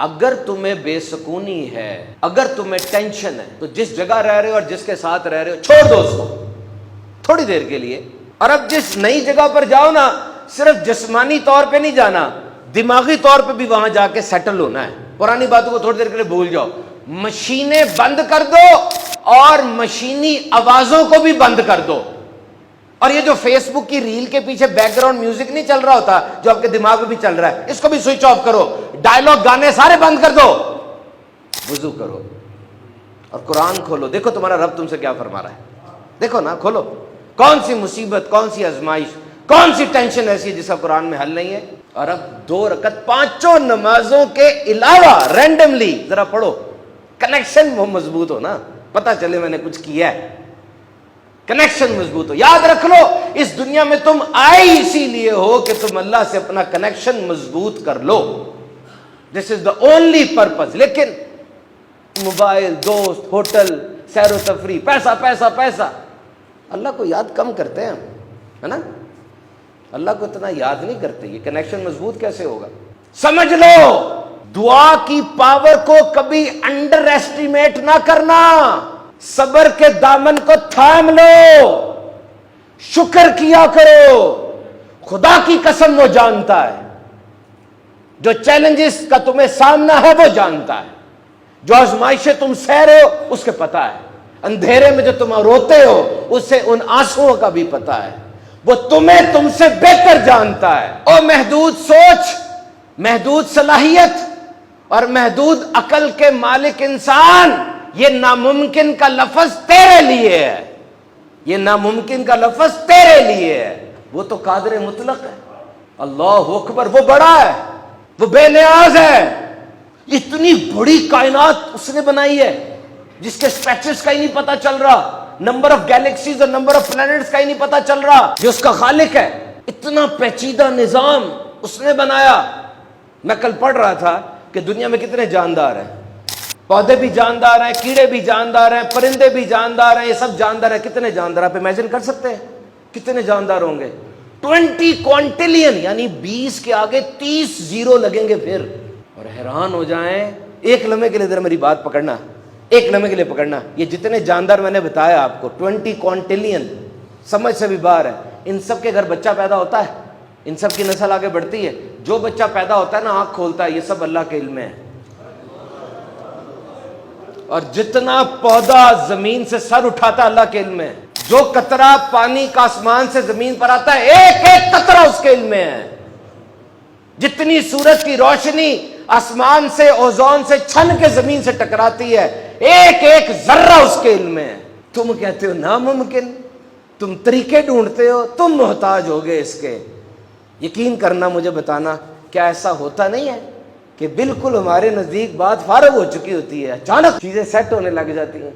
اگر تمہیں بے سکونی ہے، اگر تمہیں ٹینشن ہے، تو جس جگہ رہ رہے ہو اور جس کے ساتھ رہ رہے ہو چھوڑ دو اس کو تھوڑی دیر کے لیے. اور اب جس نئی جگہ پر جاؤ نا، صرف جسمانی طور پہ نہیں جانا، دماغی طور پہ بھی وہاں جا کے سیٹل ہونا ہے. پرانی باتوں کو تھوڑی دیر کے لیے بھول جاؤ، مشینیں بند کر دو اور مشینی آوازوں کو بھی بند کر دو. اور یہ جو فیس بک کی ریل کے پیچھے بیک گراؤنڈ میوزک نہیں چل رہا ہوتا جو آپ کے دماغ میں بھی چل رہا ہے، اس کو بھی سوئچ آف کرو. ڈائلاگ گانے سارے بند کر دو، وضو کرو اور قرآن کھولو. دیکھو تمہارا رب تم سے کیا فرما رہا ہے. دیکھو نا، کھولو. کون سی مصیبت، کون سی آزمائش، کون سی ٹینشن ایسی ہے جس کا قرآن میں حل نہیں ہے. اور اب 2 رکعت پانچوں نمازوں کے علاوہ رینڈملی ذرا پڑھو. کنیکشن وہ مضبوط ہو نا، پتا چلے میں نے کچھ کیا ہے، کنیکشن مضبوط ہو. یاد رکھ لو، اس دنیا میں تم آئے اسی لیے ہو کہ تم اللہ سے اپنا کنیکشن مضبوط کر لو. دس از دا اونلی پرپز. لیکن موبائل، دوست، ہوٹل، سیر و تفریح، پیسہ پیسہ پیسہ، اللہ کو یاد کم کرتے ہیں ہم، ہے نا. اللہ کو اتنا یاد نہیں کرتے. یہ کنیکشن مضبوط کیسے ہوگا؟ سمجھ لو، دعا کی پاور کو کبھی انڈر ایسٹیمیٹ نہ کرنا. صبر کے دامن کو تھام لو، شکر کیا کرو. خدا کی قسم وہ جانتا ہے، جو چیلنجز کا تمہیں سامنا ہے وہ جانتا ہے، جو آزمائشیں تم سہ رہے ہو اس کے پتہ ہے، اندھیرے میں جو تم روتے ہو اسے ان آنسوؤں کا بھی پتہ ہے. وہ تمہیں تم سے بہتر جانتا ہے. او محدود سوچ، محدود صلاحیت اور محدود عقل کے مالک انسان، یہ ناممکن کا لفظ تیرے لیے ہے. یہ ناممکن کا لفظ تیرے لیے ہے. وہ تو قادر مطلق ہے. اللہ اکبر. وہ بڑا ہے، وہ بے نیاز ہے. اتنی بڑی کائنات اس نے بنائی ہے جس کے اسپیکٹرس کا ہی نہیں پتا چل رہا، نمبر آف گیلیکسیز اور نمبر آف پلانٹس کا ہی نہیں پتا چل رہا، جو اس کا خالق ہے. اتنا پیچیدہ نظام اس نے بنایا. میں کل پڑھ رہا تھا کہ دنیا میں کتنے جاندار ہیں. پودے بھی جاندار ہیں، کیڑے بھی جاندار ہیں، پرندے بھی جاندار ہیں، یہ سب جاندار ہیں. کتنے جاندار آپ امیجن کر سکتے ہیں کتنے جاندار ہوں گے؟ 20 کوانٹلین، یعنی 20 کے آگے 30 زیرو لگیں گے پھر. اور حیران ہو جائیں. ایک لمحے کے لیے ذرا میری بات پکڑنا، ایک لمحے کے لیے پکڑنا. یہ جتنے جاندار میں نے بتایا آپ کو 20 کوانٹلین، سمجھ سے بھی باہر ہے. ان سب کے گھر بچہ پیدا ہوتا ہے، ان سب کی نسل آگے بڑھتی ہے. جو بچہ پیدا ہوتا ہے نا، آنکھ کھولتا ہے، یہ سب اللہ کے علم میں ہے. اور جتنا پودا زمین سے سر اٹھاتا ہے اللہ کے علم میں ہے. جو قطرہ پانی کا آسمان سے زمین پر آتا ہے، ایک ایک قطرہ اس کے علم میں ہے. جتنی سورج کی روشنی آسمان سے، اوزون سے چھن کے زمین سے ٹکراتی ہے، ایک ایک ذرہ اس کے علم میں ہے. تم کہتے ہو ناممکن، تم طریقے ڈھونڈتے ہو، تم محتاج ہو گئے اس کے. یقین کرنا، مجھے بتانا، کیا ایسا ہوتا نہیں ہے کہ بالکل ہمارے نزدیک بات فارغ ہو چکی ہوتی ہے، اچانک چیزیں سیٹ ہونے لگ جاتی ہیں؟